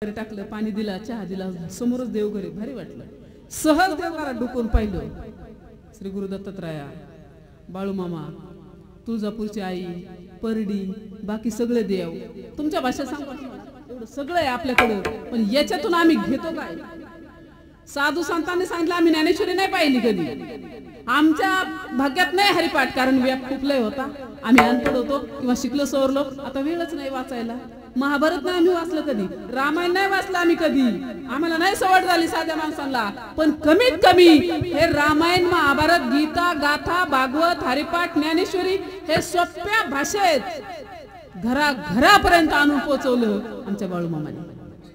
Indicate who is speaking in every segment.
Speaker 1: टाकलं, पाणी दिला, चहा दिला, समोरच देवघरी भारी वाटलं. सहज देवघरात डुकून पाहिलं, श्री गुरु दत्तात्रया, बाळूमामा, तुळजापूरची आई, परडी, बाकी सगळे देव. तुमच्या भाषेत सांगा, एवढं सगळं आहे आपल्याकडं, पण याच्यातून आम्ही घेतो काय? साधू संतांनी सांगितलं, आम्ही ज्ञानेश्वरी नाही पाहिली कधी, आमच्या भाग्यात नाही हरिपाठ, कारण व्याप खूप लय होता, आम्ही अनपढ होतो किंवा शिकलो सवरलो, आता वेळच नाही वाचायला. महाभारत नाही आम्ही वाचलं कधी, रामायण नाही वाचलं आम्ही कधी, आम्हाला नाही सवड झाली साध्या माणसांना. पण कमीत कमी हे रामायण, महाभारत, गीता, गाथा, भागवत, हरिपाठ, ज्ञानेश्वरी हे सोप्या भाषेत घराघरापर्यंत आणून पोहोचवलं आमच्या बाळूमामाने.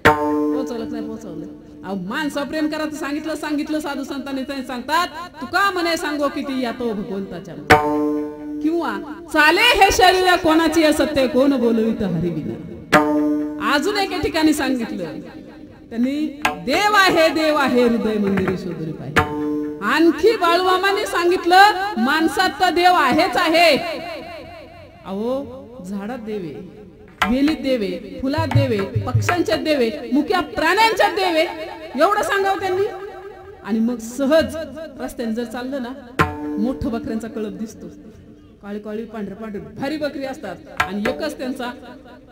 Speaker 1: पोहोचवलं नाही पोहोचवलं. अहो माणसा प्रेम करा तर सांगितलं साधू संतांनी सांगतात, तुका म्हणे सांगो किती या तो भगवंताच्या, किंवा चाले हे शरीर कोणाची सत्य कोण बोलवित हरिविना. अजून एके ठिकाणी सांगितलं त्यांनी, देव आहे हृदय मंदिरी शोधरी पाहिजे. आणखी बाळूमामाने सांगितलं, माणसात तर देव आहेच आहे. अहो झाडात देवे, वेलीत देवे, फुलात देवे, पक्ष्यांच्यात देवे, मुक्या प्राण्यांच्यात देवे, एवढं सांगावं त्यांनी. आणि मग सहज रस्त्याने जर चाललं ना, मोठं बकऱ्यांचा कळप दिसतो, काळी काळी पांढरे पांढरे भारी बकरी असतात, आणि एकच त्यांचा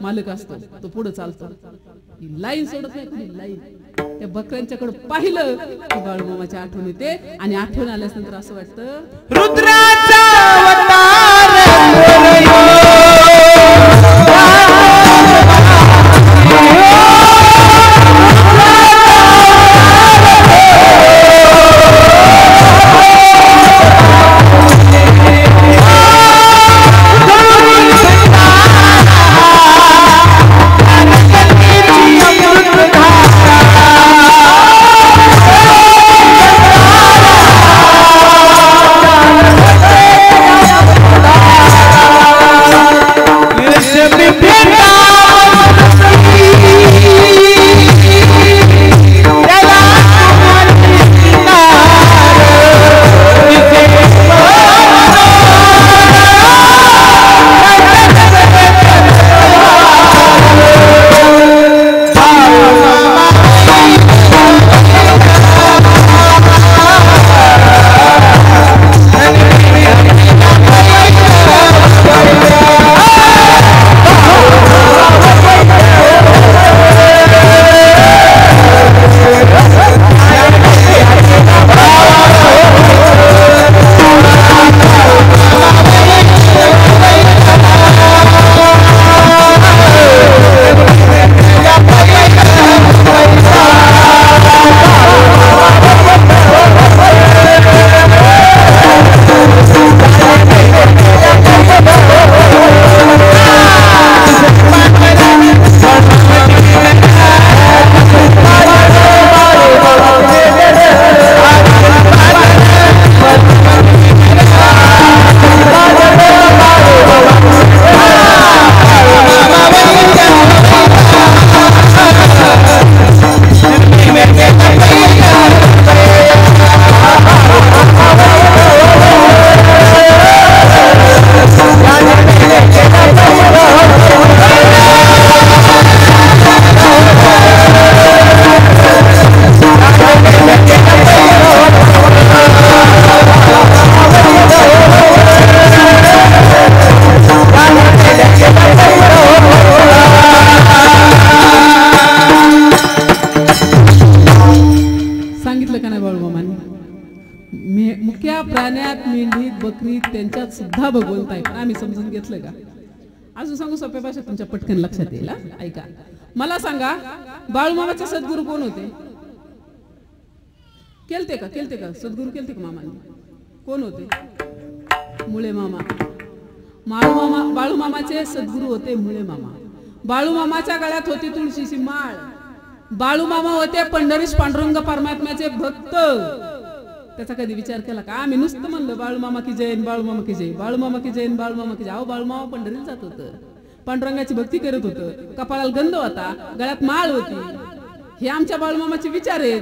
Speaker 1: मालक असतो, तो पुढे चालतो, लाईन सोडत नाही कुणी लाईन. त्या बकऱ्यांच्याकडे पाहिलं की बाळूमामाची आठवण येते, आणि आठवण आल्यानंतर असं वाटतं, रुद्राचा अवतार त्यांच्यात सुद्धा भगवंत आहे. पण आम्ही समजून घेतलं का? अजून सांगू सोप्या भाषेत, तुमच्या पटकन लक्षात येईल. ऐका, मला सांगा, बाळूमामाचे सद्गुरू कोण होते? केलते का सद्गुरू केलते का मामांनी? कोण होते? मुळे मामा. बाळूमामाचे सद्गुरू होते मुळे मामा. बाळूमामाच्या गळ्यात होती तुळशीची माळ. बाळूमामा होते पंढरीश पांडुरंग परमात्म्याचे भक्त. त्याचा कधी विचार केला का? आम्ही नुसतं म्हणलं बाळूमामा की जैन, बाळूमामा की जैन, बाळूमामा की जैन, बाळूमामा की जैन. अहो बाळूमामा पंढरीला जात होतं, पांडुरंगाची भक्ती करत होतं, कपाळाला गंध होता, गळ्यात माळ होती. हे आमच्या बाळूमामाचे विचार आहेत.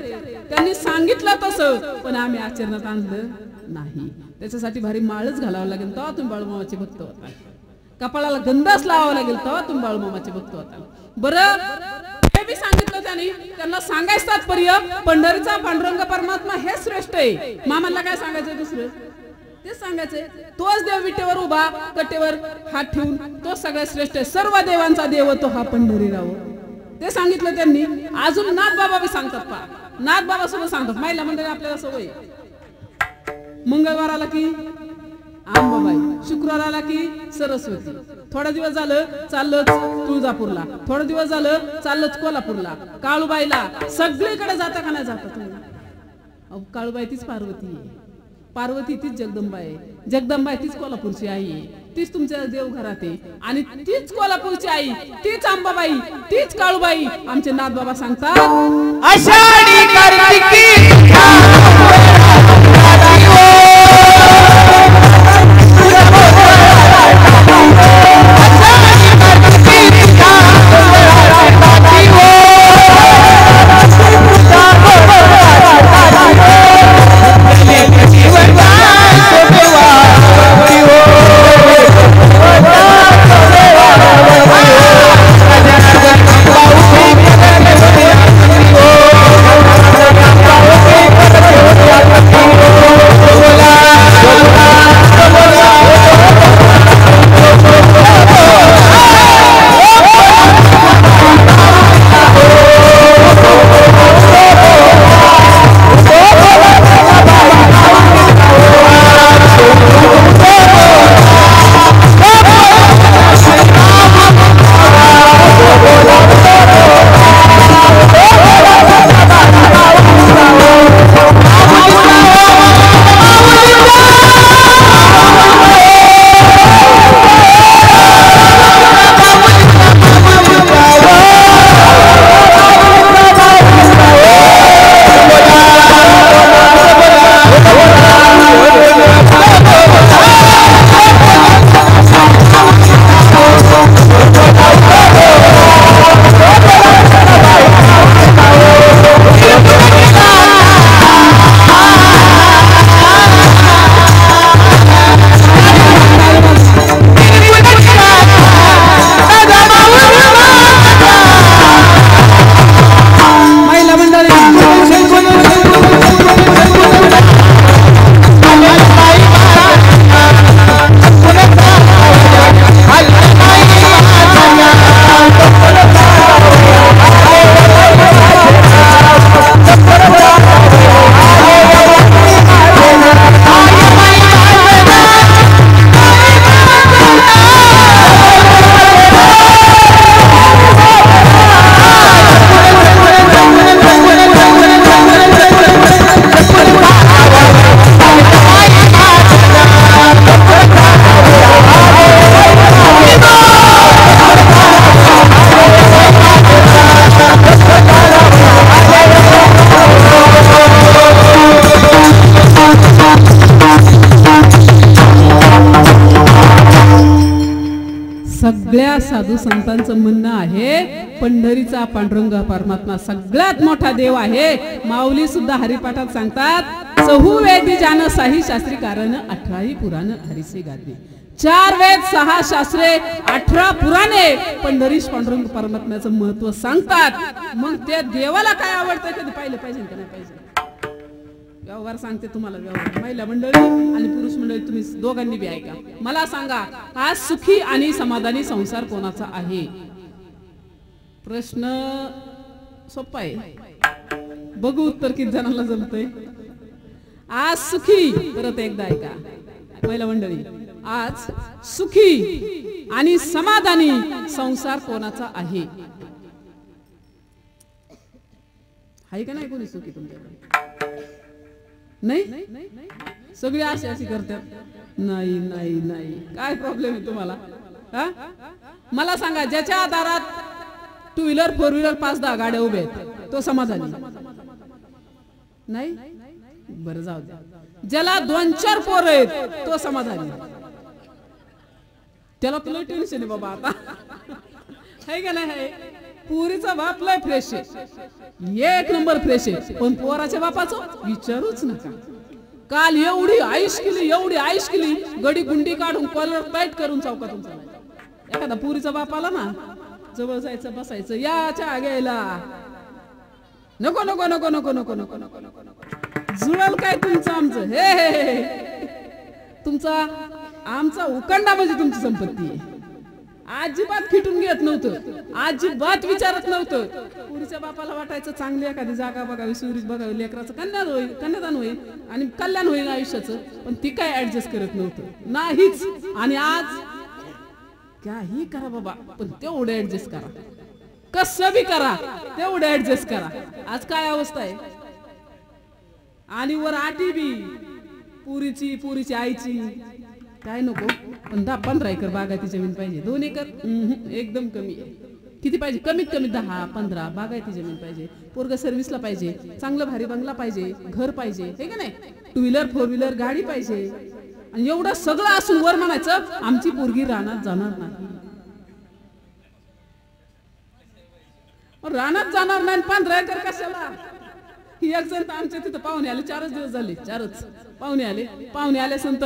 Speaker 1: त्यांनी सांगितलं तसं, पण आम्ही आचरणात आणलं नाही. त्याच्यासाठी भारी माळच घालावं लागेल, तेव्हा तुम्ही बाळूमामाचे भक्त होता. कपाळाला गंधच लावावा लागेल, तेव्हा तुम्ही बाळूमामाचे भक्त होता. बरं, हे बी सांगितलं त्यांनी त्यांना सांगायचं तात्पर्य पंढरीचा पांडुरंग परमात्मा हे श्रेष्ठ आहे. मामाला काय सांगायचं दुसरं ते सांगायचंय. तोच देव विटेवर उभा कटेवर हात ठेवून तो सगळ्यात श्रेष्ठ आहे. सर्व देवांचा देव तो हा पंढरीराव ते सांगितलं त्यांनी. अजून नाथ बाबा बी सांगतात पा नाथ बाबा सुद्धा सांगतात. महिला मंडळी आपल्याला सवय मंगळवार आला की अंबाबाई, शुक्रवार आला की सरस्वती. थोडा दिवस झालं चाललं तुळजापूरला, थोडा दिवस झालं चाललं कोल्हापूरला, काळूबाईला. सगळीकडे जाता का नाही जाता तुम्ही? काळूबाई तीच पार्वती आहे, पार्वती तीच जगदंबा आहे, जगदंबा तीच कोल्हापूरची आई आहे, तीच तुमच्या देवघरात आहे. आणि तीच कोल्हापूरची आई, तीच अंबाबाई, तीच काळूबाई. आमचे नाथबाबा सांगतात
Speaker 2: आषाढी कार्तिकी
Speaker 1: सगळ्या साधू संतांचं म्हणणं आहे पंढरीचा पांडुरंग परमात्मा सगळ्यात मोठा देव आहे. माऊली सुद्धा हरिपाठात सांगतात चहुवेदी जान साही शास्त्री कारण 18 पुराण हरिसे गाते. 4 वेद 6 शास्त्रे 18 पुराणे पंढरीश पांडुरंग परमात्म्याचं महत्व सांगतात. मग त्या देवाला काय आवडतं कधी पाहिलं पाहिजे का नाही पाहिजे? व्यवहार सांगते तुम्हाला. व्यवहार महिला मंडळी आणि पुरुष मंडळी तुम्ही दोघांनी बी ऐका. मला सांगा हा सुखी आणि समाधानी संसार कोणाचा आहे? प्रश्न सोपा आहे, बघू उत्तर किती जणांना जमतंय. आज सुखी, परत एकदा ऐका महिला मंडळी, आज सुखी आणि समाधानी संसार कोणाचा आहे? आहे का नाही कोणी सुखी तुमच्याकडे? नाही, सगळे अशी करतात. नाही नाही नाही, काय प्रॉब्लेम आहे तुम्हाला? मला सांगा, ज्याच्या दारात 2 व्हीलर 4 व्हीलर 5-10 गाड्या उभ्या आहेत तो समाधानी नाही? बरं जाऊ द्या. ज्याला 2-4 पोर आहेत तो समाधानी. त्याला तुला टेन्शन आहे बाबा आता, आहे का नाही? पुरीचा बाप लय फ्रेश आहे, 1 नंबर फ्रेश आहे, पण पोराच्या बापाचं विचारूच नका. काल एवढी आईश केली गडी गुंडी काढून कॉलर टाईट करून चौकातून चालायचं. एखादा पुरीचा बाप आला ना, जवळ जायचं बसायचं, या चहा घ्यायला, नको नको नको नको नको नको नको नको नको जुळल काय तुमचं आमचं हे तुमचा आमचा उकंडा म्हणजे तुमची संपत्ती आहे. अजिबात खिटून घेत नव्हतं, अजिबात विचारत नव्हतं. पुरीच्या बापाला वाटायचं चांगली एखादी जागा बघावी, सुरीच बघावी, लेकराचं कन्यादान होईल आणि कल्याण होईल आयुष्याचं. पण ती काय ऍडजस्ट करत नव्हतं नाहीच. आणि आज काही करा बाबा, पण तेवढं ऍडजस्ट करा, कसं बी करा तेवढं ऍडजस्ट करा. आज काय अवस्था आहे. आणि वर आटी बी पुरीची आईची काय नको, पण 10-15 एकर बागायती जमीन पाहिजे. 2 एकर एकदम कमी आहे. किती पाहिजे, कमीत कमी 10-15 बागायती जमीन पाहिजे. पोरग सर्व्हिसला पाहिजे, चांगलं भारी बंगला पाहिजे, घर पाहिजे, हे का नाही, 2 व्हीलर 4 व्हीलर गाडी पाहिजे. आणि एवढं सगळं असून वर म्हणायचं आमची पोरगी रानात जाणार नाही. रानात जाणार नाही 15 एकर कशाला. एक जण आमच्या तिथं पाहुणे आले, 4 दिवस झाले, 4च पाहुणे आले संत